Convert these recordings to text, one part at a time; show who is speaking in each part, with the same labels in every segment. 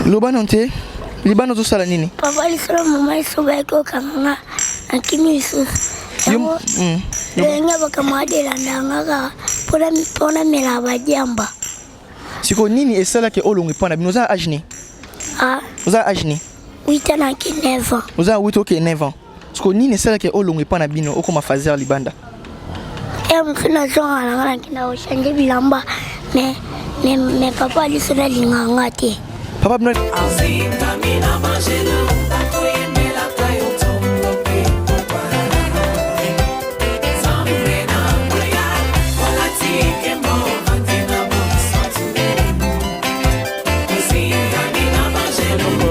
Speaker 1: Lobano te libano to sala nini
Speaker 2: papa lisala mama isoba ko kanga akimi isu lenga bakamade landanga ka pona mela bajamba
Speaker 1: siko nini esala ke olongi pana binoza ajni oza ajni
Speaker 2: 8 ans ki 9 ans
Speaker 1: oza 8 ok 9 ans siko nini esala ke olongi pana bino okoma fazer libanda
Speaker 2: mfina zonga na kina oshanje bilamba mais papa lisala linganga te
Speaker 1: papa bino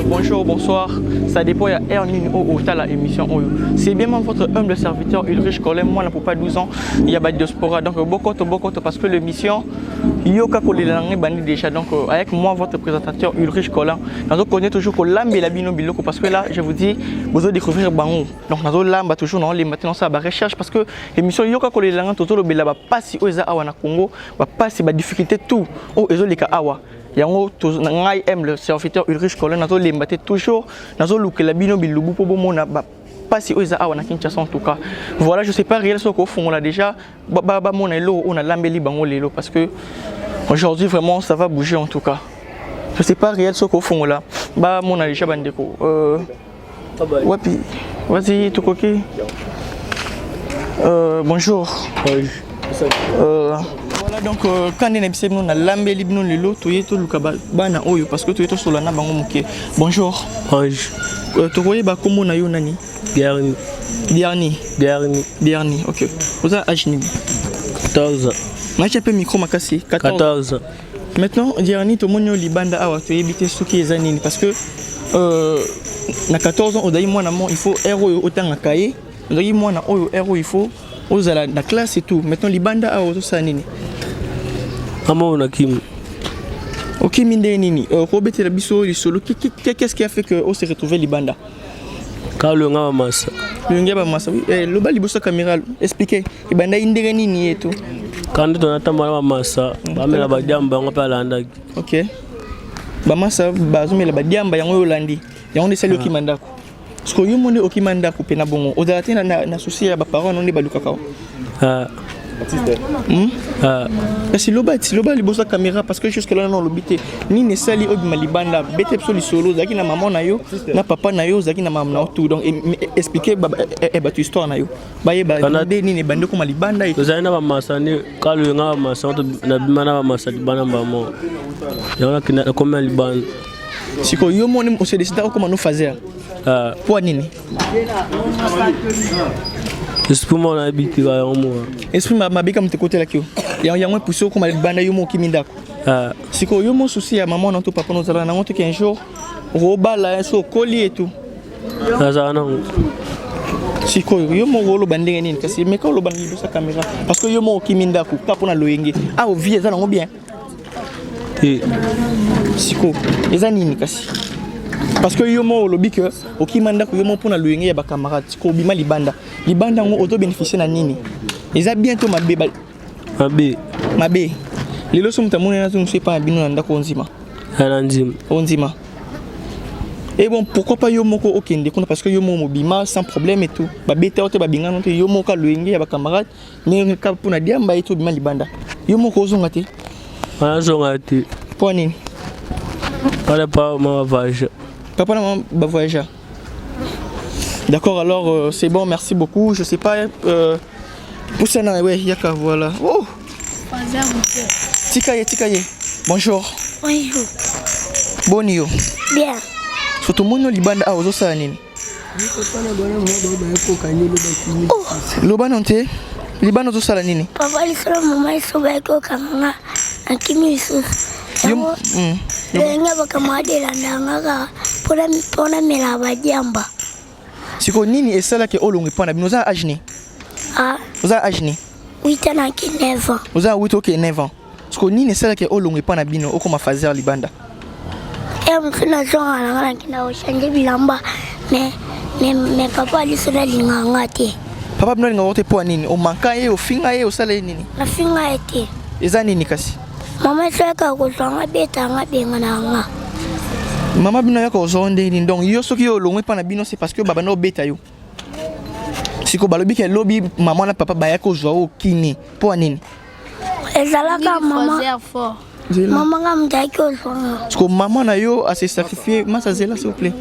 Speaker 1: Bonjour, bonsoir. Ça dépend, il y a Ernin au la émission. C'est bien votre humble serviteur Ulrich Colin. Moi, je n'ai pas 12 ans. Il y a pas de diaspora. Donc, beaucoup parce que l'émission, il y a déjà. Donc, avec moi, votre présentateur Ulrich Colin. Nous connaissons toujours que l'âme et la bino biloko parce que là, je vous dis, vous allez découvrir Bango. Donc, nous l'âme toujours dans les maintenant ça recherche parce que l'émission Yoka Kolelang, tout le monde pas si oza awa na Congo, pas si ba difficulté tout. Oh, ezo leka awa. Yango ngai aime le serviteur Ulrich Colin nazo lembate toujours nazo lukela bino bilubu po bomona pas si oza awa na Kinshasa en tout cas. Voilà, je sais pas réel ce qu'on font là déjà ba mona elo on a lambeli bango lelo parce que aujourd'hui vraiment ça va bouger en tout cas. Je sais pas réel ce qu'on font là. Ba mona déjà bandeko wapi vas-y tokoki bonjour. Voilà donc quand on est nous na lambeli bino lelo toyeto lukaba bana oyo parce que toyeto solana bango muke. Bonjour. Tokoye ba komo na yo nani? Biarni. OK. Vous avez âge ni
Speaker 3: 14.
Speaker 1: Machi pe micro makasi
Speaker 3: 14.
Speaker 1: Maintenant Biarni to monyo libanda awa to yebite soki ezanini parce que na 14 ans odayi mwana mo il faut héros otanga kaye. Odayi mwana oyo héros il faut ozala na classe et tout. Maintenant libanda awa to sa nini?
Speaker 3: Comment on a Kim?
Speaker 1: Ok, minde nini. Robert la biso solo. Qu'est-ce qui a fait que on s'est retrouvé libanda?
Speaker 3: Quand le ngaba massa.
Speaker 1: Le ngaba massa. Oui. Le bali bossa caméra. Expliquez. Libanda indere nini et tout.
Speaker 3: Quand on attend mala massa, ba mela ba diamba on pa landa.
Speaker 1: Ok. Ba massa ba zo mela ba diamba yango yolandi. Yango ne sali okimandako. Parce que yo monde okimandako pena bongo. Ozala tena na souci ya ba parents non ne baluka ka. Si loba libosa caméra parce que jusque là non lobité ni ne sali obima libanda bete pso li solo zaki na maman na yo na papa na yo zaki na maman na tout donc expliquer ba tu histoire na yo ba ye ba ni ne bande comme libanda et
Speaker 3: zana ba masani kalu nga ba masanto na bimana ba masati bana maman yana kina comme libanda
Speaker 1: siko yo moni on se décide comment nous fazer pour nini
Speaker 3: esprit mon habité va en moi
Speaker 1: esprit ma bika mte côté là kio ya moi pousso comme libanda yo mo kimindako siko yo mo souci ya maman non to papa nous allons na monte qu'un jour roba la so colis et tout
Speaker 3: azana
Speaker 1: siko yo mo rolo bandenge nini kasi mais quand lo bandi sa caméra parce que yo mo kimindako kapona loyenge au vie ça non bien siko eza nini kasi parce que yo mo lobi que okimanda ko yo mo pona loyenge ya ba camarades ko bima libanda ngo auto bénéficier na nini eza bientôt mabe lelo so mtamone na tunu pas bino na ndako onzima et bon pourquoi pas yo moko okende kuna parce que yo mo bima sans problème et tout ba beta ote ba binga non te yo mo ka loyenge ya ba camarades mais ka pona diamba et tout bima libanda yo moko ozonga te pour nini
Speaker 3: pas ma voyage.
Speaker 1: Papa na voyage. D'accord, alors c'est bon, merci beaucoup. Je sais pas pour ça ouais, yaka voilà. Oh. Tikaye. Bonjour.
Speaker 2: Bonjour.
Speaker 1: Bonio.
Speaker 2: Bien.
Speaker 1: Surtout mon libanda a ozo sa nini. Loba nonte. Libanda ozo sa nini.
Speaker 2: Papa lisala mama isoba ko kanga akimi isu. Lenga bakamade landanga ka pona mela bajamba.
Speaker 1: Siko nini esala ke olongi pana bino za âge ni? Oza âge ni?
Speaker 2: 8 ans ki 9 ans.
Speaker 1: Oza 8 ok 9 ans. Siko nini esala ke olongi pana bino okoma fazer libanda?
Speaker 2: Mfina zonga na kina oshanje bilamba mais papa lisala linganga te.
Speaker 1: Papa bino linga wote po nini? O manka ye o finga ye o sala nini?
Speaker 2: Na finga ete.
Speaker 1: Eza nini kasi?
Speaker 2: Maman c'est que vous en bêta bien nga.
Speaker 1: Maman bino yako zonde ni donc yo soki yo longwe pa na bino c'est parce que baba no beta yo. Siko balobi ke lobi maman na papa ba yako zo o kini po nini.
Speaker 2: Ezalaka maman. Maman nga mdaki ozonga.
Speaker 1: Parce que maman na yo a se sacrifier, masa zela s'il vous plaît.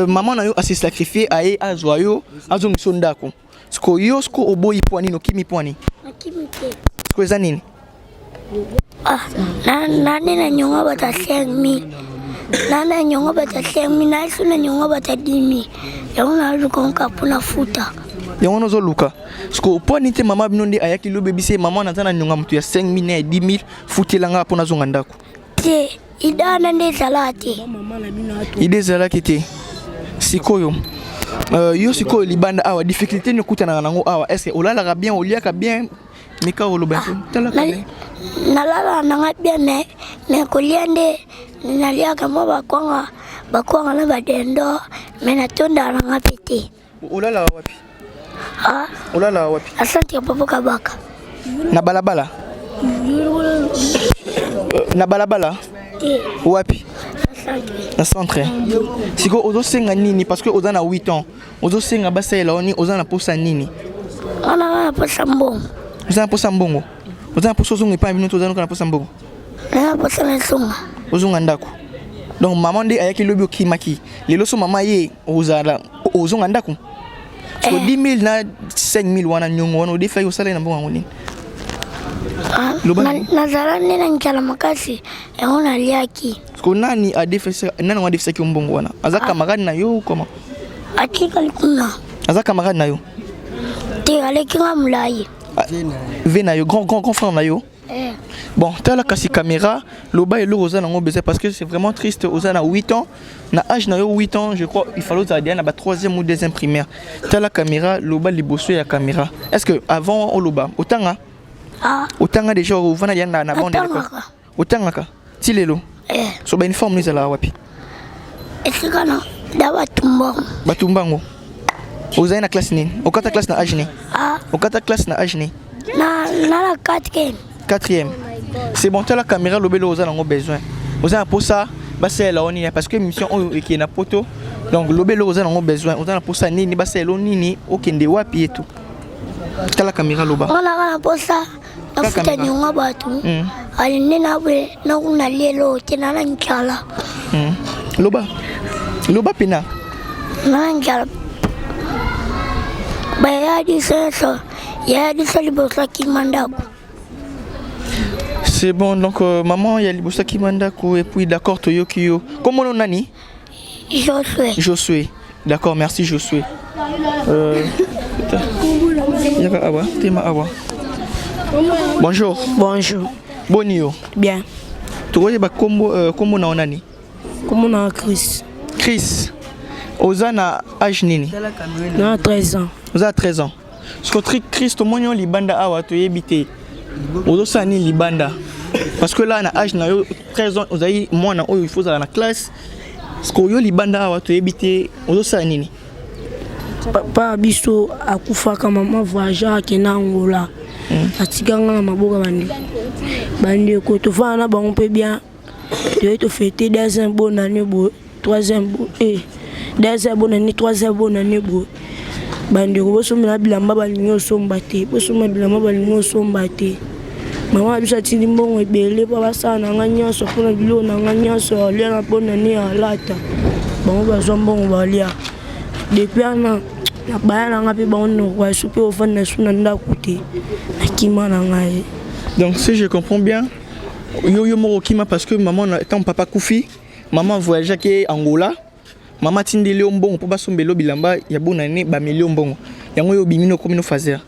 Speaker 1: Maman na yo a se sacrifier a joyo azongi sondako. Parce que yo sko oboyi po nini okimi po nini.
Speaker 2: Akimi te.
Speaker 1: Parce que za nini?
Speaker 2: Ah, nani na nyonga bata 5000. Nana nyonga bata 5000 na isu na nyonga bata 10000. Yango na luka kapuna futa.
Speaker 1: Yango no zo luka. Parce que po nini te maman bino ndi ayaki lobe bise maman na tana nyonga mutu ya 5000 na 10000 futelanga po na zonga ndako.
Speaker 2: Te, idana nde salati.
Speaker 1: Ide zalaki te. Sikoyo. Yo sikoyo libanda awa difficulté ni kutana nango awa. Est-ce que olala bien, oliaka bien? Mika oloba.
Speaker 2: Nalala nanga bien mais koliande nalia kama bakwanga na badendo mais natonda nanga pete.
Speaker 1: Olala wapi?
Speaker 2: Ah,
Speaker 1: olala wapi?
Speaker 2: Asante papa kabaka.
Speaker 1: Na balabala. Na balabala? Wapi? Na centre. Siko ozo senga nini parce que oza na 8 ans. Ozo senga basa ela oni oza na posa nini?
Speaker 2: Ona na posa mbongo.
Speaker 1: Oza na posa mbongo. Oza na posa zonga pa minuto oza na posa mbongo.
Speaker 2: Na posa na zonga.
Speaker 1: Ozonga ndako. Donc maman de ayaki lobi okimaki. Lelo so mama ye ozonga ndako. Parce que 10 000 na 5 000 wana nyongo wana odi fay osala na mbongo ngoni.
Speaker 2: Nazala nena nkala makasi yango naliaki.
Speaker 1: Ko nani a defesa nani wa defesa ki mbongo wana? Aza camarade na yo comment?
Speaker 2: Atika likuna.
Speaker 1: Aza camarade na yo.
Speaker 2: Te aleki ngamulai.
Speaker 1: Vena yo grand frère na yo. Bon, tu as la caméra, le bas et le rosa n'ont besoin parce que c'est vraiment triste. Oza na 8 ans, na âge na yo 8 ans, je crois il fallait que tu aies na 3e ou 2e primaire. Tu as la caméra, le bas les bossu la caméra. Est-ce que avant au loba, autant autant déjà au vana yana na bande autant ka tilelo. So ba uniforme ni zala wapi?
Speaker 2: Est-ce que non? Dawa tumbongo.
Speaker 1: Batumbango. Oza na classe ni? Okata classe na âge ni? Okata classe na âge ni?
Speaker 2: Na la
Speaker 1: 4e. C'est bon, tu as la caméra, le bélo, on a besoin. Vous avez pour ça, c'est là, parce que mission qui est na poto. Donc, le bélo, on a besoin. On a pour ça, ni c'est là, ni aucun des wapi et tout. Tu as la caméra, là-bas.
Speaker 2: On a pour ça. On a fait un bateau. Allez, on a l'élo, tu n'as rien qu'à là.
Speaker 1: Loba pina.
Speaker 2: Non, qu'à là. Bah, il y a des célibataires qui mandent.
Speaker 1: C'est bon, donc maman, il y a Libosa qui manda et puis d'accord, Toyokio. Comment on a ni? Josué. D'accord, merci Josué. Bonjour.
Speaker 4: Bonjour.
Speaker 1: Bonio.
Speaker 4: Bien.
Speaker 1: Tu vois, comment on a ni?
Speaker 4: Comment on a Chris?
Speaker 1: Chris. Ozana âge nini?
Speaker 4: On a 13 ans.
Speaker 1: Vous avez 13 ans. Parce que Chris, tout le monde libanda awa to yebite. Ozosa ni libanda. Parce que là, à âge 13 ans, vous avez moi il faut aller la classe. Parce que yo libanda awa to yebite ozosa nini?
Speaker 4: Papa biso akufa kama maman voyageur qui na Angola. Atikanga na maboka bandi ko to fa na bango pe bien. To fêter deuxième bonne année bo, troisième deuxième bonne année, troisième bonne année bo. Bandi ko boso na bilamba balingo sombate, boso na bilamba balingo sombate. Maman biso tindi mbongo ebele pa basana nganya so pona bilo na nganya so lia na pona ni alata. Bango bazo mbongo balia. Depuis ana na bana ngapi bango kwa supe ofana suna ndakute. Akima na ngai.
Speaker 1: Donc si je comprends bien, yo moro kima parce que maman ton papa Koufi, maman voyageait qui Angola. Maman tindi le mbongo po basombelo bilamba ya bonane ba million mbongo. Yango yo bimino komino fazer.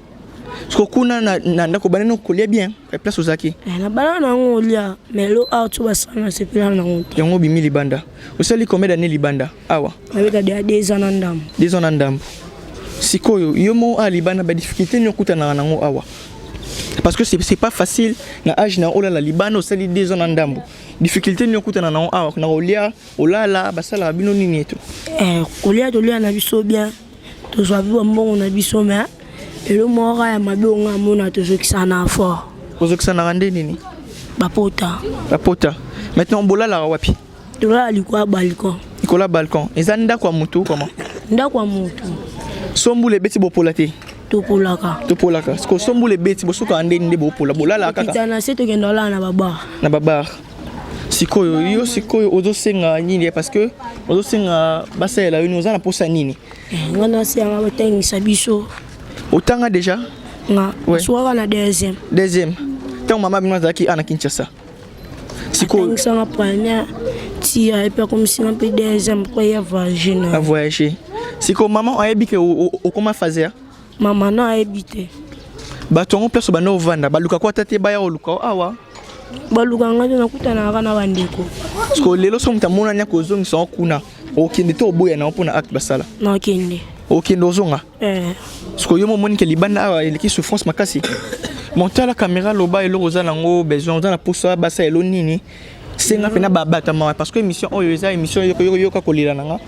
Speaker 1: Parce que kuna na ndako banano kolia bien, place ozaki.
Speaker 4: Na banana ngolia, mais lo auto basana c'est plan na ngote.
Speaker 1: Yango bimi libanda. Osali combien d'années libanda? Awa.
Speaker 4: Avec des 2 ans ndambo.
Speaker 1: 2 ans ndambo. Sikoyo yomo a libanda ba difficulté nyokuta na nango awa. Parce que c'est pas facile na âge na ola la libanda osali 2 ans ndambo. Difficulté nyokuta na nango awa na olia olala basala bino nini eto.
Speaker 4: Kolia to lia na biso bien. To so biwa mbongo na biso mais et le mora ya mabonga mona to zokisa na fort.
Speaker 1: Ozokisa na rande nini?
Speaker 4: bapota.
Speaker 1: Bapota. Maintenant bola la wapi.
Speaker 4: Tola likwa balcon.
Speaker 1: Ikola balcon. Ezanda kwa mutu comment?
Speaker 4: Ndakwa mutu.
Speaker 1: Sombu le beti bopola te.
Speaker 4: Topolaka.
Speaker 1: Topolaka. Sko sombu le beti bosuka ande ndi bopola. Bola la kaka.
Speaker 4: Kitana seto kendola na babar.
Speaker 1: Na babar. Sikoyo yo sikoyo ozo senga nini parce que ozo senga basa la une ozana posa nini.
Speaker 4: Ngana senga batengisa biso.
Speaker 1: Otanga déjà?
Speaker 4: Nga.
Speaker 1: Ouais.
Speaker 4: Soa na deuxième.
Speaker 1: Deuxième. Tant maman bino zaki ana Kinshasa. Sikoyo
Speaker 4: Tengisa na première. Tia et puis comme si un peu deuxième pour y voyager.
Speaker 1: a voyager. Sikoyo maman a yebi ke o comment fazer?
Speaker 4: Maman na habité.
Speaker 1: Ba tongo place ba no vanda ba luka kwa tate ba ya luka awa.
Speaker 4: Baluka ngati nakutana kana bandeko.
Speaker 1: Sko lelo so mtamona nya ko zongi so kuna. Okende to boya na opona act basala.
Speaker 4: Na kende.
Speaker 1: Okende ozonga. Sko yo momoni ke libanda awa eleki souffrance makasi. Monter la caméra loba elo roza nango besoin dans la posa basa elo nini. Senga pena babata ma parce que émission oyo eza émission yo ka kolila nanga.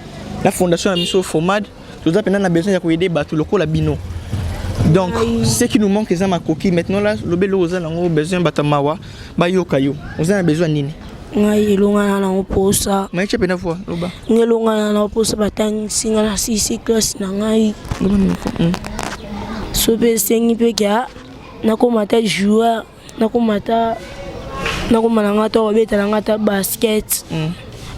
Speaker 1: La fondation a miso Fomad, tout ça pena na besoin ya ko aider batu lokola bino. Donc, ce qui nous manque, c'est ma coquille. Maintenant, là, le bel oza, on a besoin de batamawa, bayo kayo. On a besoin de nini.
Speaker 4: Ngai longa na oposa.
Speaker 1: Mais tu peux pas voir, loba.
Speaker 4: Ngai longa na oposa batang singa na sisi class na ngai. Sobe sengi pe kya na komata joueur, na komata to obeta na ngata basket.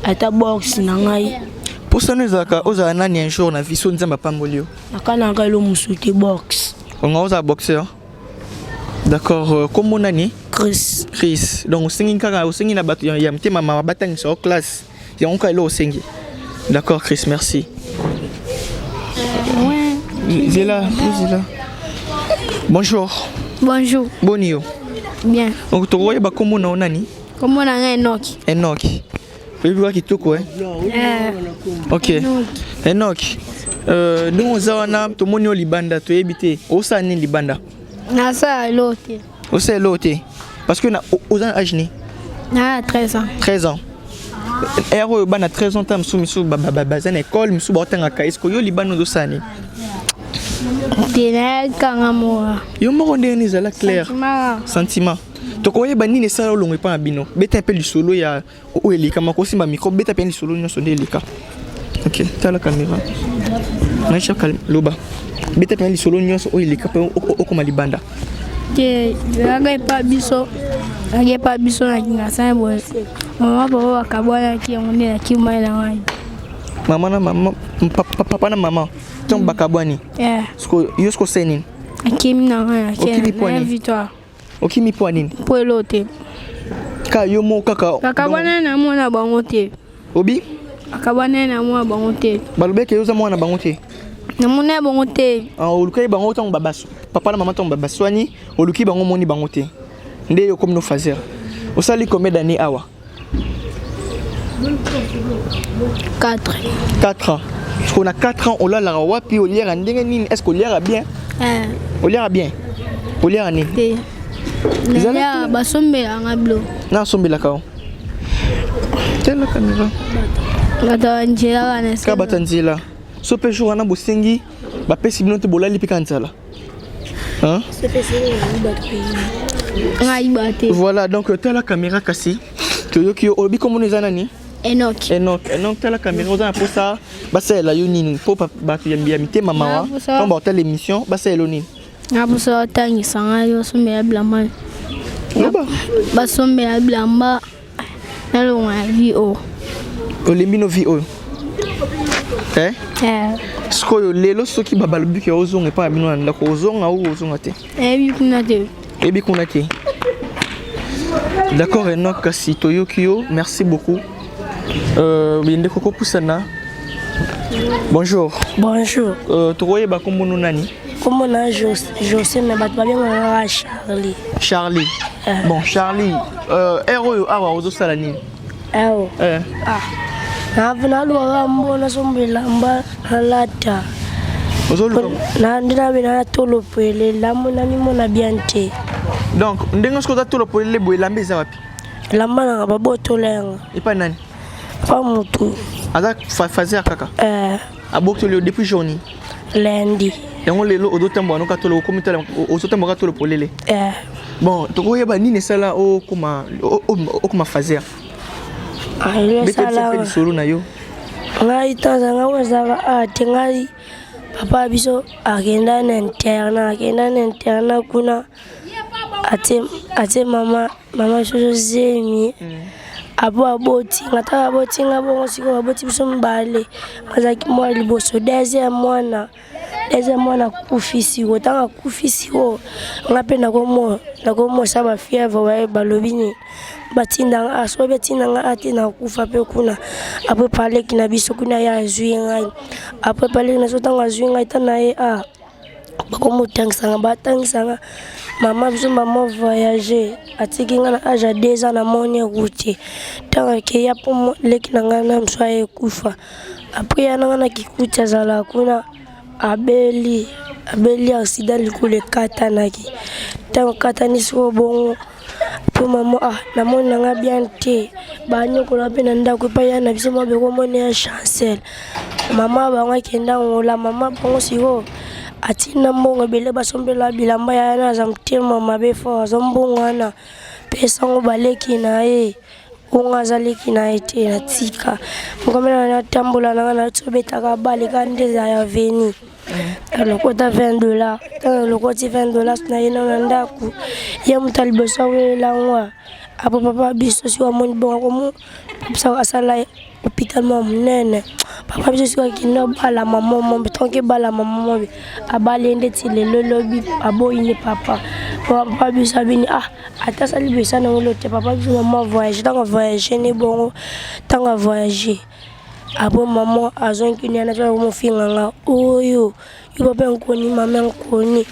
Speaker 4: Ata box na ngai.
Speaker 1: Pour ça nous oza nani un jour na viso nzamba pambolio.
Speaker 4: Akana ngai lo musuki box.
Speaker 1: On a oza boxeur. D'accord, comment nani?
Speaker 4: Chris.
Speaker 1: Chris. Donc singi kaka singi na batu ya mtema mama batang sur classe. Ya on ka lo singi. D'accord Chris, merci.
Speaker 2: Ouais.
Speaker 1: Zela. Bonjour.
Speaker 2: Bonjour.
Speaker 1: Bonio.
Speaker 2: Bien.
Speaker 1: Donc tu vois ba comment na nani?
Speaker 2: Comment on a Enoch?
Speaker 1: Enoch. Tu vois qui tout quoi? Ok. Enoch. Nous on zawana to monio libanda to ebité. Osa ni libanda.
Speaker 2: Nasa l'autre.
Speaker 1: Osa l'autre. Parce que na osa âge ni.
Speaker 2: Ah, 13 ans.
Speaker 1: 13 ans. Ero bana 13 ans tam sumisu bazana école misu botanga kaisko yo libano do sani.
Speaker 2: Dina kanga moa.
Speaker 1: Yo mo ndeni zala clair. Sentiment. To koye bani ne sala longo pa bino. Beta pe lisolo ya o elika makosi ba micro beta pe lisolo nyo sonde elika. OK, t'as la caméra. Na chakal loba. Beta pe lisolo nyo so o elika pe o koma libanda.
Speaker 2: Que aga pa biso. Aga pa biso na kinga sa bo. Mama baba akabwana ki onde na ki mai na ngai.
Speaker 1: Mama na mama papa na mama. Ton bakabwani. Sko yosko seni.
Speaker 2: Kim na ngai na victoire.
Speaker 1: Okimi po nini?
Speaker 2: Po elote.
Speaker 1: Ka yo mo kaka.
Speaker 2: Akabwana na mona bango te.
Speaker 1: Obi?
Speaker 2: Akabwana na mona bango te.
Speaker 1: Balobeke yo za mona bango te.
Speaker 2: Na mona bango te.
Speaker 1: Olukai bango ton babasu. Papa na mama ton babaswani, oluki bango moni bango te. Nde yo comme no fazer. Osali combien d'années awa?
Speaker 2: 4.
Speaker 1: 4 ans. Parce qu'on a 4 ans, on l'a la wapi, on l'a rendé. Est-ce qu'on l'a bien? On l'a bien. On l'a né.
Speaker 2: Ya basombe anga blo.
Speaker 1: Na sombe la kao. Tiens la caméra.
Speaker 2: Ngata njela kana
Speaker 1: Ka batanzila. So pe jour na bosengi, ba pesi bino te bolali pe kansala. Hein? Voilà, donc tu as la caméra cassée. Tu as obi comme nous anani?
Speaker 2: Enoch.
Speaker 1: Enoch, tu as la caméra on a pour ça. Bah c'est la yoni pour ba yamite mama wa. Quand ba telle émission, bah c'est loni.
Speaker 2: Abuso tangi sanga yo sombe ya blama.
Speaker 1: Loba.
Speaker 2: Ba sombe ya blamba. Nalo nga VO.
Speaker 1: Olembino VO. Sko yo lelo soki babalobi ke ozonga pa bino na ko ozonga ou ozonga te.
Speaker 2: Bi kuna te.
Speaker 1: Ebi kuna te. D'accord Enoch kasi Toyokio, merci beaucoup. Binde koko pusana. Bonjour.
Speaker 4: Bonjour.
Speaker 1: Toye ba kombo nani?
Speaker 4: Comment on a José mais bat pas bien on Charlie.
Speaker 1: Charlie. Bon Charlie, héros awa ozo salani.
Speaker 4: Na vina lo rambo na sombe lamba lata.
Speaker 1: Ozo lu.
Speaker 4: Na ndina bina tolo pele lambo na ni mona biante.
Speaker 1: Donc ndengo sko ta tolo pele boy lambe za wapi?
Speaker 4: Lamba na ba botolenga.
Speaker 1: Ipa nani?
Speaker 4: Pas mutu.
Speaker 1: Ada fazer kaka. Abokto le depuis journée.
Speaker 4: Lundi.
Speaker 1: Yango lelo odo tembo anuka tolo komita ozo tembo ka tolo polele. Bon, tokoyeba nini sala o kuma fazer.
Speaker 2: Ile sala.
Speaker 1: Bete solo na yo.
Speaker 2: Ngai tazanga wazava ngai papa biso agenda na interna kuna ate mama soso zemi abo aboti ngata aboti ngabongo siko aboti biso mbale mazaki mwa liboso deuxième mwana kufisi ko tanga kufisi ko ngape na komo saba fièvre wa balobini batinda aso betinda nga atina kufa pe kuna après parler kina biso kuna ya zui ngai après parler na sotanga zui ngai tana e bakomo tangisa mama biso maman voyager atiki nga na âge 2 ans na moni route tanga ke ya po leki na nga na mswa e kufa après ya nga na kikuta zala kuna abeli accident likule kata naki tanga kata ni so bongo po mama na moni nga bien te banyo ko la pena ndako pa ya na biso mabe ko moni ya chancel mama ba nga kenda ngola mama bongo siko atina mbongo bele basombela bilamba ya na za mtema mabe fo zombongwana pesa ngo baleki na unga zaleki na ete na tika ngomela na tambola na tsobeta ka bale ka ndeza ya veni lokota $20 lokoti $20 na yena na ndaku ya mutalibosa wela ngwa apo papa biso si wa moni bongo komo papa asala hôpital mo munene papa biso si kina bala maman betonke bala maman abalende ti lelo lobi aboyine papa biso abini ata sali bisa na ngolote papa biso maman voyage ne bongo tanga voyager abo maman azonki ni ana mo finga nga oyo papa nkoni mama nkoni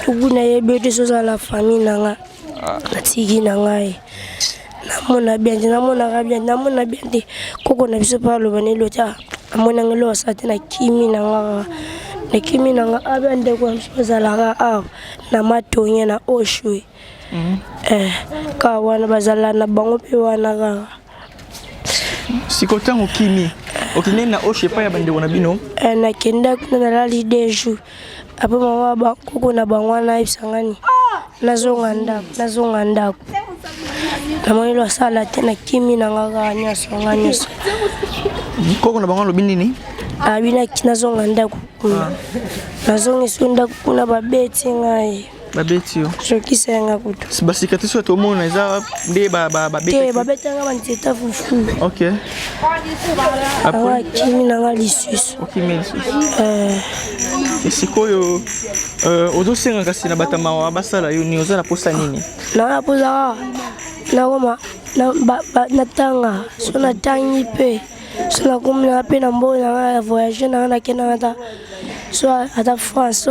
Speaker 2: tuguna yebete so la famille nanga atiki na ngai namona bien koko na biso pa lo bane lota amona ngelo sate na kimi nanga abende kwa msozala na matonya na oshwe ka wana bazala na bango pe wana ka
Speaker 1: sikotango kimi okine na oshwe pa ya bande wana bino
Speaker 2: na kenda kuna na lali deju apo mama ba koko na bangwana ibsangani nazonga ndako na moni lo sala tena kimi na nga nyaso
Speaker 1: koko na bango lobi nini
Speaker 2: abina kinazonga ndako nazonga sunda kuna babeti ngai
Speaker 1: babeti yo
Speaker 2: soki senga kutu
Speaker 1: basikati so to mona eza nde babeti
Speaker 2: babeti nga banzeta fufu
Speaker 1: OK
Speaker 2: après kimi na nga lisusu
Speaker 1: sikoyo ozosenga kasi na batama basala yo ni ozala posa nini
Speaker 2: na posa na goma na tanga so na tangi pe so na komina pe na mbona na voyager na kena ata so ata France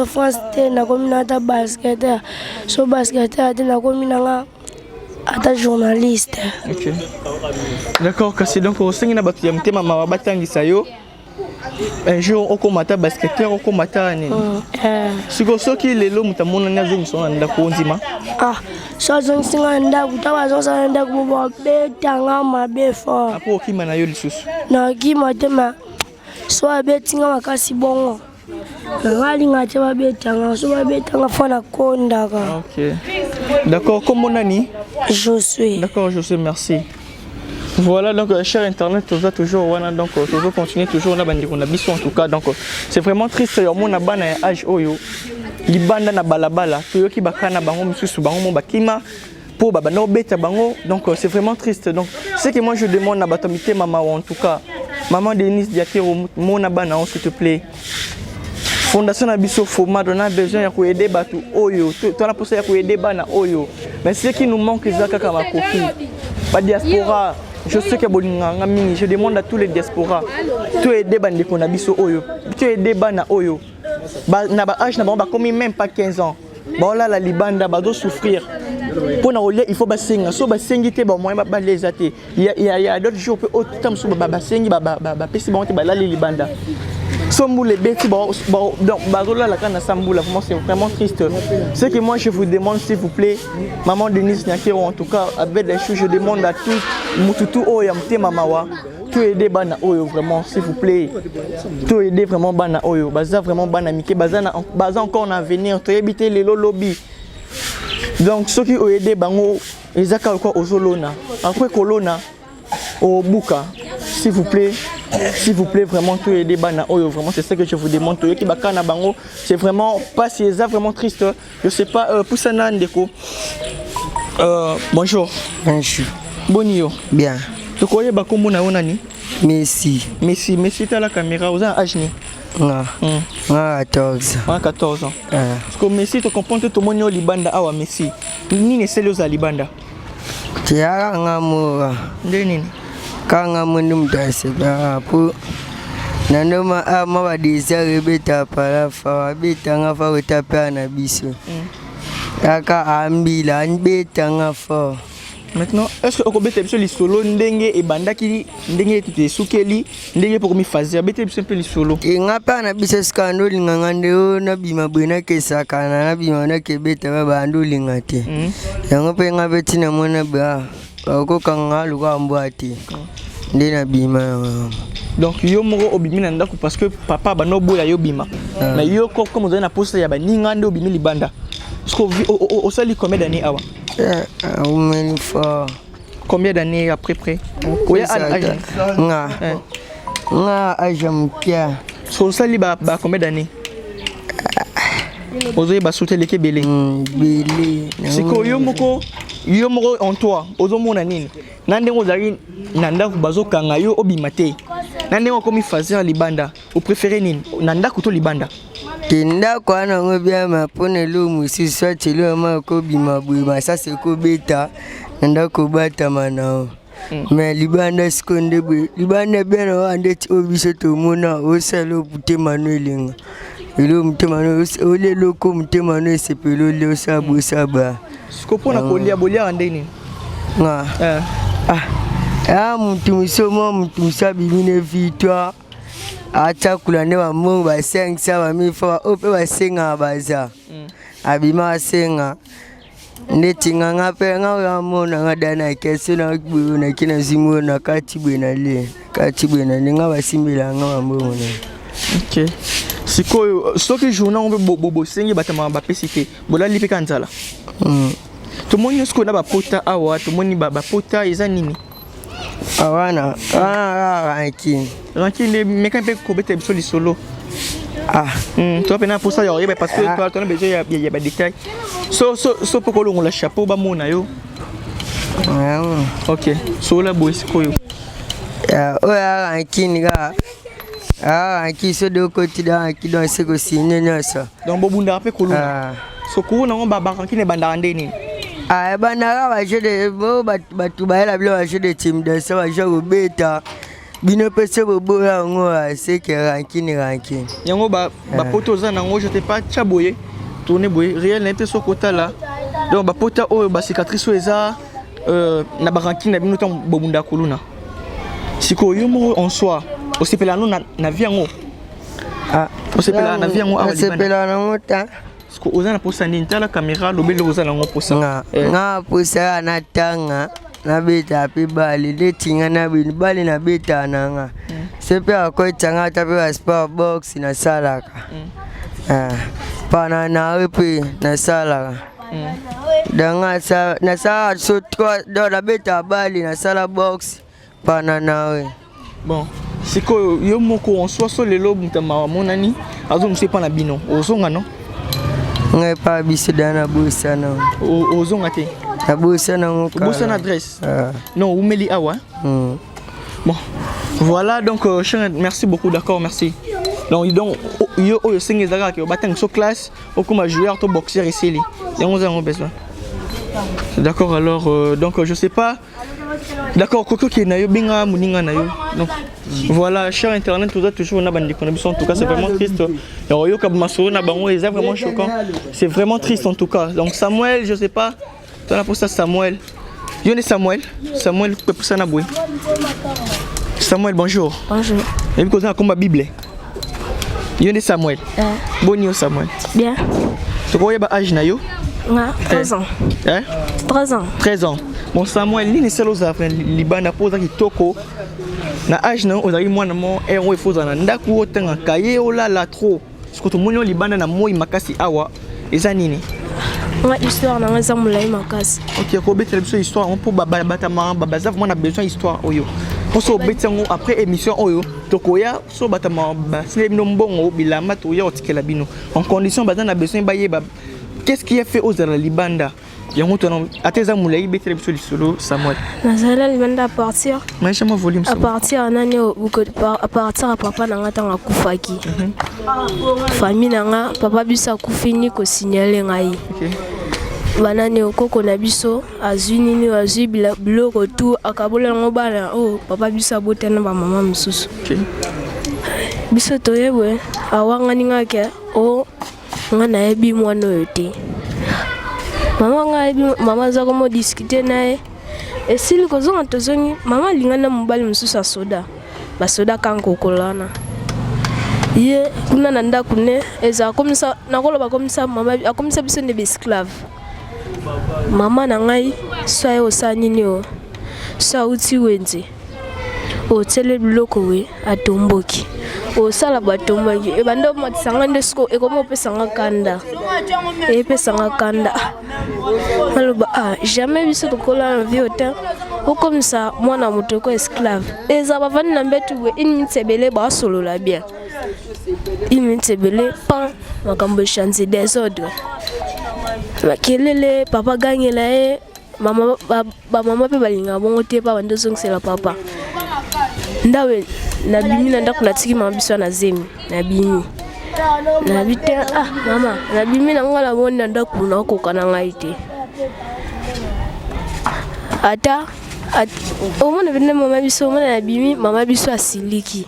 Speaker 2: te na komina ata basketeur so basketeur te na komina nga ata journaliste.
Speaker 1: OK d'accord kasi donc osengi na batu ya mtema mawa batangisa yo un jour okomata basketteur okomata nini siko soki lelo mutamona nazo misona ndako nzima
Speaker 2: so zonsinga ndaku tabazosa ndaku bo betanga mabe fo
Speaker 1: apo okima na yo lisusu
Speaker 2: na kima tema so abetinga makasi bongo ngali ngate babetanga so babetanga fo na kondaka.
Speaker 1: OK d'accord comment nani
Speaker 2: Josué.
Speaker 1: D'accord Josué, merci. Voilà donc cher internet toujours wana donc toujours continuer toujours na bandi kona biso en tout cas donc c'est vraiment triste yo mona bana ya âge oyo libanda na balabala to yoki bakana bango misusu bango mo bakima po baba no beta bango donc c'est vraiment triste donc ce que moi je demande na batomité maman en tout cas maman Denise Diakero mona bana s'il te plaît fondation na biso Foma on a besoin ya ko aider batu oyo to na posa ya ko aider bana oyo mais ce qui nous manque ezaka kama kofi ba diaspora. Je sais que je demande à tous les diasporas to aider bande ko na biso oyo to aider bana oyo na ba âge na ba comme même pas 15 ans ba la libanda ba do souffrir pour na olia il faut ba senga so ba sengite ba moyen ba les até il y a d'autres jours peut autant so ba sengi ba pesi ba ba la libanda Somboule beti donc bazola la kana samboula c'est vraiment triste. Ce que moi je vous demande s'il vous plaît maman Denise Nyakero en tout cas avec des choses je demande à tous mututu oyo mte mamawa tout aider bana oyo vraiment s'il vous plaît tout aider vraiment bana oyo baza vraiment bana mike baza encore en avenir to éviter les lobby Donc ceux qui ont aidé bango ezaka quoi au zolona après kolona au buka s'il vous plaît vraiment tout aider bana oyo vraiment c'est ça que je vous demande to ki bakana bango c'est vraiment pas c'est vraiment triste je sais pas Poussana Ndeko bonjour bonio
Speaker 5: bien
Speaker 1: to koye bakombo na onani
Speaker 5: Messi
Speaker 1: t'as la caméra aux âge ni
Speaker 5: 14
Speaker 1: ans parce que Messi tu comprends que tout le monde libanda awa Messi ni ne selo za libanda
Speaker 5: tiara ngamura
Speaker 1: nini
Speaker 5: kanga mundu mtaseka po nanoma ama badesire beta parafa beta ngafa utapa na biso kaka ambila beta ngafa.
Speaker 1: Maintenant, est-ce que vous avez des solo ndenge et bandaki ndenge te sukeli ndenge pour mi fazer bete un peu les solo
Speaker 5: e ngapa na bisa skando lingangande o na bima bwena ke sakana na bima na ke beta ba bandu lingate yango pe ngabe tina mona ba ko kanga lu ka mbwati ndena bima.
Speaker 1: Donc yo moko obimi na ndako parce que papa ba no boya yo bima mais yo comme vous avez na poste ya ba ningande obimi libanda. Est-ce que au sali combien d'années avant? Combien d'années après près? Oui, so sali ba combien d'années? Ozo ba sauter les kebele. C'est que yo moko en toi, ozo mona nini? Nande ozali nanda bazo kanga yo obimate. Nande ko mi fazer libanda. Vous préférez nini? Nanda kuto libanda.
Speaker 5: Kenda kwa na ngobia mapone lo musisi atelo ma ko bima bima ça c'est ko beta nda ko bata manao mais libanda skonde bwe libanda beno ande ti obiso to mona o salo pute manuelinga ilo mtemano o le loko mtemano sepelo le sabo saba
Speaker 1: skopona ko lia bolia ande ni
Speaker 5: nga mtu musomo mtu musabi mine vitwa acha kulane wa mungu ba 500 ba 1000 fois ope ba senga baza abima senga netinga ngape nga mona ngadana kese na kubu na kina zimu na kati bwena ninga basimbila nga mbongo na
Speaker 1: OK sikoyo soki journée on be bobo sengi batama ba pesite bola lipe kanzala to moni sko na ba pota awa to moni ba pota eza nini
Speaker 5: awana
Speaker 1: ranking mais quand peut cobete biso li solo toi pena pour ça y parce que toi on a besoin il y a des détails so poko longo la chapeau ba mona yo OK so la boy sikoyo
Speaker 5: ranking ga ranking so de côté da qui doit se signer ça
Speaker 1: donc bobunda pe ko so ko na ba ranking ne banda ande ni
Speaker 5: bana ba jede bo batu ba la blo ba jede team de ça ba jogo beta bino pese bobo la ngo c'est que ranking
Speaker 1: yango ba poto za na ngo je te pas chaboye tourner boye réel n'était so kota là donc ba pota o ba cicatrice eza na ba ranking na bino tam bobunda kuluna siko yo mo en soi o sepela no na vie ngo o sepela na vie ngo a
Speaker 5: sepela na ngota
Speaker 1: ko oza na posa nini tala caméra lobele oza na ngo posa
Speaker 5: nga posa na tanga na beta pe bali letinga na bali na beta nanga sepe akoitanga ta pe sport box na salaka pana na wepe na salaka danga sa na sa so do na beta bali na sala box pana nawe
Speaker 1: bon siko yo moko en soi so lelo mutama monani azo msepa na bino ozonga no
Speaker 5: ngai pa biso dana busana
Speaker 1: ozonga te
Speaker 5: na busana ngoka
Speaker 1: busana adresse non umeli awa bon voilà donc merci beaucoup d'accord merci donc yo oyo singi zaka ke batang so classe okuma joueur to boxeur ici yango zango besoin d'accord alors donc je sais pas d'accord koko ki na yo binga muninga na yo donc voilà cher internet tout ça toujours na bandi connexion en tout cas c'est vraiment triste yo ka masoro na bango c'est vraiment choquant c'est vraiment triste en tout cas donc Samuel je sais pas toi la pour ça Samuel yo ne Samuel peut pour ça na boy Samuel bonjour et puis ça comme Bible yo ne Samuel bonio Samuel
Speaker 2: Bien.
Speaker 1: tu vois ba âge na yo
Speaker 2: 13 ans.
Speaker 1: 13 ans. Bon Samuel, ni selo za libanda poza kitoko na âge na ozali mwana mo ero efoza na ndaku otanga kaye olala trop. Parce que to monyo libanda na moi makasi awa eza nini?
Speaker 4: nga histoire na nga za mulai makasi.
Speaker 1: Ok, ko bete biso histoire on pour baba batama baba za vraiment on a besoin histoire oyo. On so bete ngo après émission oyo tokoya so batama ba c'est no mbongo bilama to ya otikela bino. En condition bazana besoin ba yeba. Qu'est-ce qui est fait aux Libanda? Yango tono ateza mulai bete biso lisolo Samuel.
Speaker 4: Na zala libanda à partir.
Speaker 1: Mais chama volume
Speaker 4: à partir nani à partir papa na nga tanga kufaki. Famille na nga papa biso akufini ko signaler ngai.
Speaker 1: OK.
Speaker 4: Banani okoko na biso azwi nini azwi biloko tu akabola ngo bana oh papa biso abotana ba mama mususu.
Speaker 1: OK.
Speaker 4: Biso toyebwe awanga ninga ke o nga na yebi mwana yote. Mama nga yebi mama za ko mo discuter nae. Esili ko zonga tozongi mama lingana mobali mususu asoda. Ba soda kanko kolana. Ye kuna nanda kune eza komisa nakoloba komisa mama akomisa biso ne esclave. Mama na ngai soye osani ni o so uti wenze o tele biloko we atomboki o sala batomboki e bando matsanga ndesko e komo pesanga kanda e pesanga kanda maloba jamais biso tokola na vie autant o comme ça mwana mutoko esclave eza bavani na mbetu we ini mitsebele ba solo la bien ini mitsebele pan makambo chanze désordre. Makelele papa gangela e mama mama pe balinga bongo te pa bando zongsela papa ndawe na bimi na ndako na tiki mama biso na zemi na bimi na bite mama na bimi na ngala bona ndako na kokana ngai te ata o mona bina mama biso mona na bimi mama biso asiliki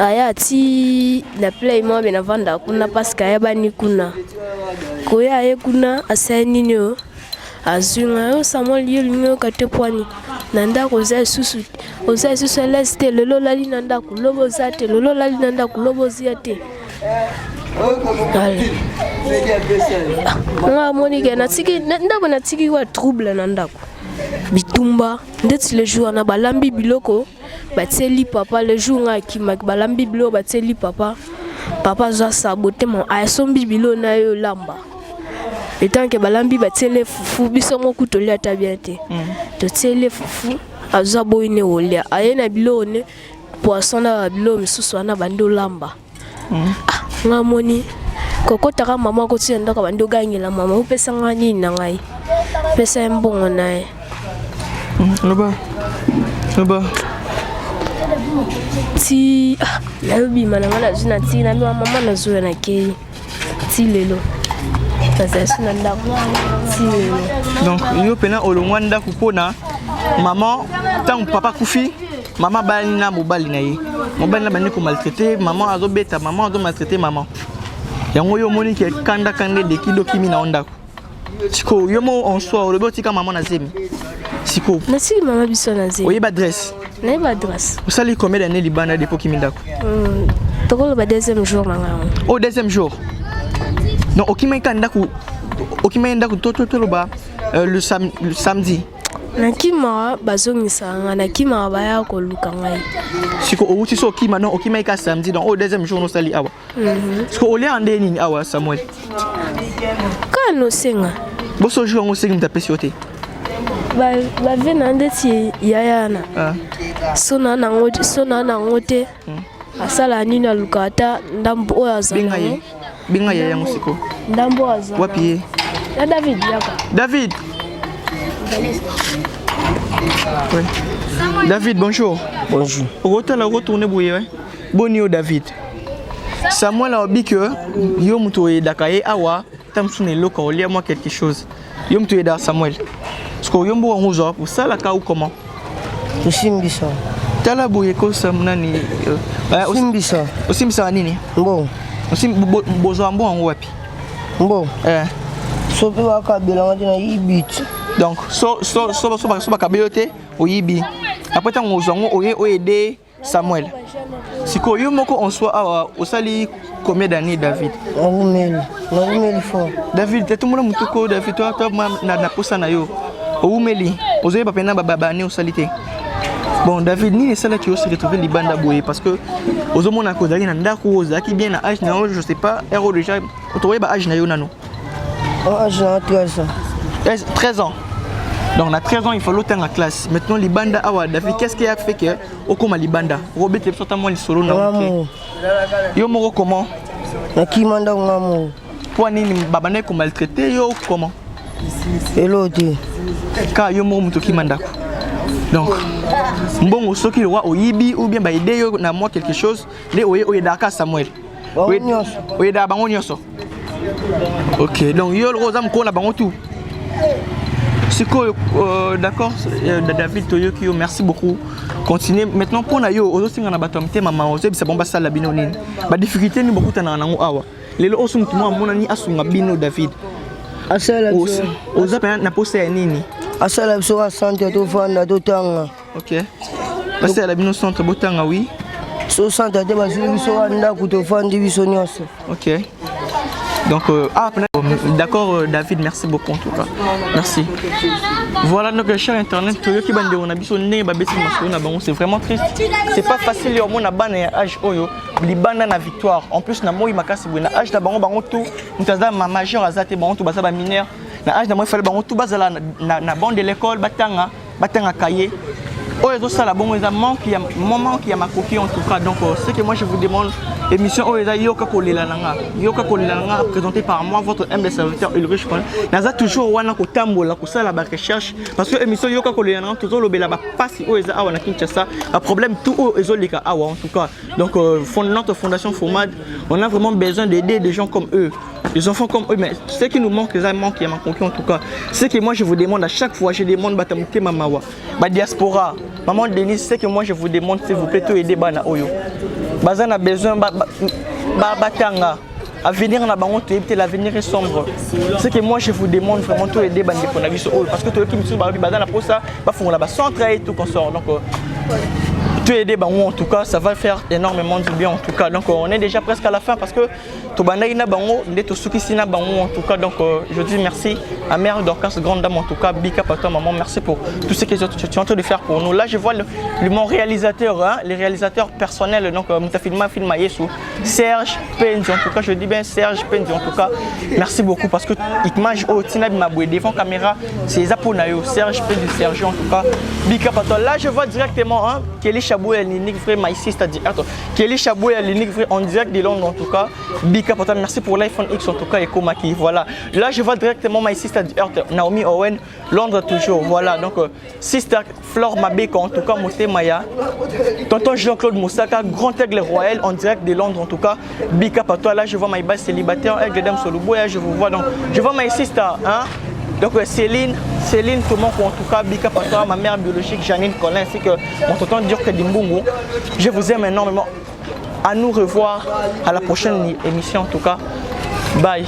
Speaker 4: aya ti na play mo bena vanda kuna paska ya bani kuna koya ye kuna asani nyo azunga yo Samuel yo lingo katepwani nanda ko za susu oza susu leste lolo lali nanda kulobo zate lolo lali nanda kulobo ziate ale nga monika na tiki ndako na tiki wa trouble nanda ko bitumba ndeti le jour na balambi biloko bateli papa le jour nga kima balambi biloko bateli papa papa za saboter mon asombi bilo na yo lamba etant que balambi bateli fufu biso moku tolia tabiate to teli fufu aza boine olia ayena bilo ne poisson na bilo misusu ana bando lamba nga moni kokotaka mama ko tienda ka bando gangela mama upesa ngani na ngai pesa mbongo nae
Speaker 1: loba
Speaker 4: ti la bi mananga na zina ti na mama na zo na ke ti lelo sasina ndako ti lelo.
Speaker 1: Donc yo pena olongwanda kupona maman tant papa kufi maman bali na mobali na ye mobali na bani ko maltraiter maman azo beta maman azo maltraiter maman yango yo moni ke kanda kande de kido kimi na ondako siko yo mo en soi o robotika maman na zemi siko
Speaker 4: na si mama biso na zemi
Speaker 1: oye ba adresse
Speaker 4: na ba adresse
Speaker 1: vous savez combien d'années libana depuis kimi ndako
Speaker 4: tokolo ba deuxième jour na nga
Speaker 1: au deuxième jour non okima kandako okima ndako toto ba le samedi
Speaker 4: nakima bazongisa nga nakima baya ko luka ngai
Speaker 1: siko outi so okima non okima ka samedi donc au deuxième jour no sali awa siko ole ande nini awa Samuel
Speaker 4: kano senga
Speaker 1: boso jour ngo sengi mtapesi yote
Speaker 4: ba vena ndeti yayana sona na ngote asala nini alukata ndambo oyo azala
Speaker 1: binga yaya ngo siko
Speaker 4: ndambo azala
Speaker 1: wapi
Speaker 4: ya David yaka
Speaker 1: David. Oui. David, bonjour.
Speaker 5: Bonjour.
Speaker 1: Retourne bouye. Bonio David. Samuel a dit que yo mutoye dakaye awa tamsune loko olia moi quelque chose. Yo mutoye da Samuel. Parce que yo mbo ngozo pour ça la ka ou comment?
Speaker 5: Usimbisa.
Speaker 1: Tala bouye ko samnani.
Speaker 5: Usimbisa.
Speaker 1: Usimbisa nini?
Speaker 5: Mbo.
Speaker 1: Bozo ambo ngo wapi?
Speaker 5: Mbo. Sopi wakabela ngana yibit.
Speaker 1: Donc so bakabelote oyibi. Après tant ngozango oyede Samuel. Siko yo moko en soi awa osali combien d'années David?
Speaker 5: Ngumeli fo.
Speaker 1: David tout le monde mutoko David toi na posa na yo. Oumeli ozoye pa pena baba ne osalite. Bon David ni sala qui se retrouver libanda boye parce que ozomona ko dali na ndako ozaki bien na âge na je sais pas ero déjà otoye ba âge na yo nano.
Speaker 5: J'ai 13 ans.
Speaker 1: 13 ans. Donc, on a 13 ans, il faut l'autre en classe. Maintenant, Libanda, David, qu'est-ce qui a fait que au comme Libanda Robert, tu es moi, le solo. Yo, moro comment
Speaker 5: Qui m'a donné un
Speaker 1: Pour nini babane ko maltraité yo comment
Speaker 5: et l'autre
Speaker 1: ka yo mo muto ki mandako donc mbongo soki wa oyibi ou bien ba aider yo na moi quelque chose le oye daka Samuel oye da bango nyoso. OK donc yo roza mko na bango tout siko d'accord David Toyoki yo merci beaucoup. Continuez maintenant pour na yo ozo singa na batomte mama ozo bisa bomba sala bino nini ba difficulté ni beaucoup na nango awa lelo oso mtu mwana ni asunga bino David
Speaker 5: asala
Speaker 1: oza pa na poste ya nini
Speaker 5: asala biso ka centre to fanda to tanga.
Speaker 1: OK asala bino centre botanga oui
Speaker 5: so centre te basu biso anda ku to fandi biso nyonso.
Speaker 1: OK donc d'accord David, merci beaucoup en tout cas. Merci. Voilà donc cher internet, c'est vraiment triste. C'est pas facile on a ban âge oyo, libanda na victoire. En plus na moi makasi na âge na bango tout, mutaza ma majeur azate bango tout basa ba mineur. Na âge na moi fallait bango tout basala na bande de l'école batanga cahier. Oh, et ça, la bonne moment qui a ma coquille en tout cas. Donc, ce que moi je vous demande, émission Yoka Kolilanga, présentée par moi, votre humble serviteur Ulrich Colin. Naza toujours wana ko tambola ko sala ba recherche parce que émission Yoka Kolilanga toujours le bela ba passe oeza awa na Kinshasa. Un problème tout ezolika awa en tout cas. Donc, notre fondation Fomad, on a vraiment besoin d'aider des gens comme eux. Les enfants comme eux, mais ce qui nous manque, les amants qui a manqué en tout cas, c'est que moi je vous demande à chaque fois, je demande Batamute Mamawa, ma diaspora, maman Denise, c'est que moi je vous demande s'il vous plaît, tout aider Bana Oyo. Bazan a besoin, Batanga, à venir en abandon, l'avenir est sombre. C'est que moi je vous demande vraiment tout aider Bana Oyo, parce que tout le qui me suit, Bazan a pour ça, on va centrer et tout qu'on sort. Donc, tout aider Bango en tout cas, ça va faire énormément de bien en tout cas. Donc on est déjà presque à la fin parce que Tobanaïna Bango, Ndetosukisina Bango en tout cas. Donc je dis merci à Mère Dorcas, grande dame en tout cas, Bika Papa, maman, merci pour tout ce que tu es en train de faire pour nous. Là je vois mon réalisateur, hein, les réalisateurs personnels, donc Moutafilma Filma Yesu, Serge Penzi en tout cas, je dis bien Serge Penzi en tout cas. Merci beaucoup parce que Ikmaj Otina Maboué devant caméra, c'est Zaponayo, Serge Penzi, Serge en tout cas, Bika Papa. Là je vois directement hein, Kelly Chaboué, l'unique vrai Maïsiste, c'est-à-dire Kelly Chaboué, l'unique vrai en direct de Londres en tout cas. Bika Pata, merci pour l'iPhone X en tout cas et Komaki. Voilà. Là je vois directement Maïsiste, c'est-à-dire Naomi Owen, Londres toujours. Voilà. Donc Sister Flore Mabeko en tout cas, Moté Maya. Tonton Jean-Claude Moussaka, Grand Aigle Royal en direct de Londres en tout cas. Bika Pata, là je vois Maïba célibataire, Aigle Dame Solobo, je vous vois donc. Je vois Maïsiste, hein. Donc Céline Thomas en tout cas, Bika Patoa, ma mère biologique Janine Colin, ainsi que mon tonton Diorke Dimbungu. Je vous aime énormément. À nous revoir à la prochaine émission en tout cas. Bye.